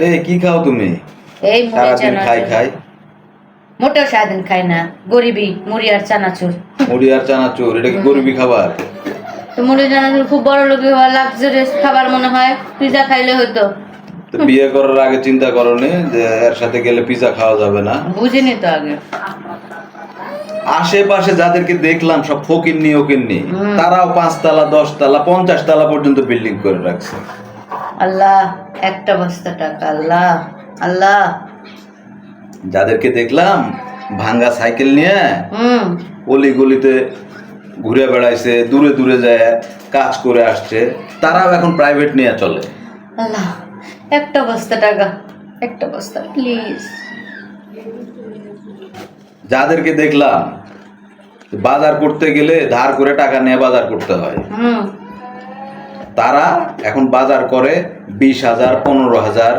এই কি খাও তুমি? এই মুড়ি সারাদিন খাই চানাচুর। খাই। মোটেও সারাদিন খাই না, গরিবি মুড়ি আর চানাচুর। মুড়ি আর চানাচুর, এটা কি গরিবি খাবার? তো মুড়ি চানাচুর খুব বড় লোকই হয়, লাক্সারিয়াস খাবার মনে হয়। পিজা খাইলে হতো। তো বিয়ে করার আগে চিন্তা করনি যে এর সাথে গেলে পিজা খাওয়া যাবে না? বুঝিনি তো আগে। আশেপাশে যাদেরকে দেখলাম সব ফকিন্নি ওকিন্নি, তারাও 5 তলা 10 তলা 50 তলা পর্যন্ত বিল্ডিং করে রাখছে। আল্লাহ, একটা বস্তা টাকা। আল্লাহ আল্লাহ। যাদেরকে দেখলাম ভাঙ্গা সাইকেল নিয়ে অলি গলিতে ঘুরে বেড়াইছে, দূরে দূরে যায় কাজ করে আসছে, তারাও এখন প্রাইভেট নিয়ে চলে। আল্লাহ, একটা বস্তা টাকা, একটা বস্তা প্লিজ। যাদেরকে দেখলাম বাজার করতে গেলে ধার করে টাকা নিয়ে বাজার করতে হয়, তারা এখন বাজার করে 20,000 15,000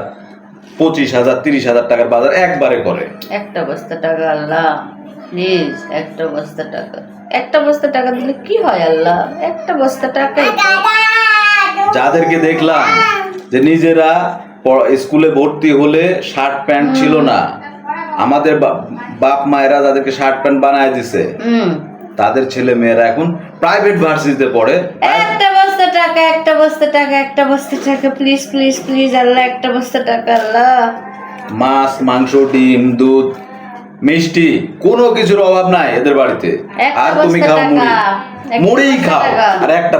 25,000 30,000 টাকার বাজার একবারে করে। একটা বস্তা টাকা আল্লাহ প্লিজ, একটা বস্তা টাকা। একটা বস্তা টাকা দিলে কি হয় আল্লাহ? একটা বস্তা টাকাই তো। যাদেরকে দেখলাম যে নিজেরা স্কুলে ভর্তি হলে শার্ট প্যান্ট ছিল না, আমাদের বাপ মায়েরা যাদেরকে শার্ট প্যান্ট বানায় দিছে, তাদের ছেলে মেয়েরা এখন প্রাইভেট ভার্সিটিতে পড়ে। একটা বস্তা টাকা, একটা বস্তা টাকা, একটা বস্তা টাকা প্লিজ প্লিজ প্লিজ আল্লাহ, একটা বস্তা টাকা আল্লাহ। মাছ মাংস ডিম দুধ মিষ্টি কোনো কিছুর অভাব নাই এদের বাড়িতে। আর তুমি খাও মুড়ি, মুড়ি খাও আর একটা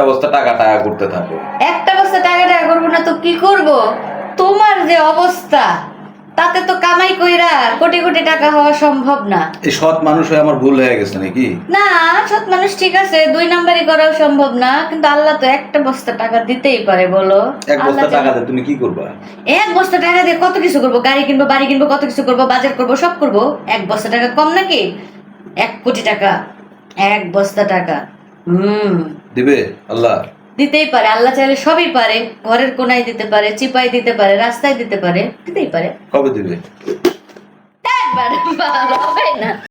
বস্তা টাকা টাকা করতে থাকো। একটা বস্তা টাকা টাকা করবো না তো কি করব? তোমার যে অবস্থা, তাতে তো কামাই কইরা কোটি কোটি টাকা হওয়া সম্ভব না। এই সৎ মানুষ হয়ে আমার ভুল হয়ে গেছে নাকি? না, সৎ মানুষ ঠিক আছে, 2 নাম্বারই করাও সম্ভব না, কিন্তু আল্লাহ তো একটা বস্তা টাকা দিতেই পারে বলো। এক বস্তা টাকা দিয়ে তুমি কি করবা? এক বস্তা টাকা দিয়ে কত কিছু করবো, গাড়ি কিনবো, বাড়ি কিনবো, কত কিছু করবো, বাজার করবো, সব করবো। এক বস্তা টাকা কম নাকি? 1 কোটি টাকা, এক বস্তা টাকা। দিবে আল্লাহ? দিতেই পারে, আল্লাহ চাইলে সবই পারে। ঘরের কোনায় দিতে পারে, চিপাই দিতে পারে, রাস্তায় দিতে পারে, দিতেই পারে। কবে দিবে? একবার ভালো হবে না।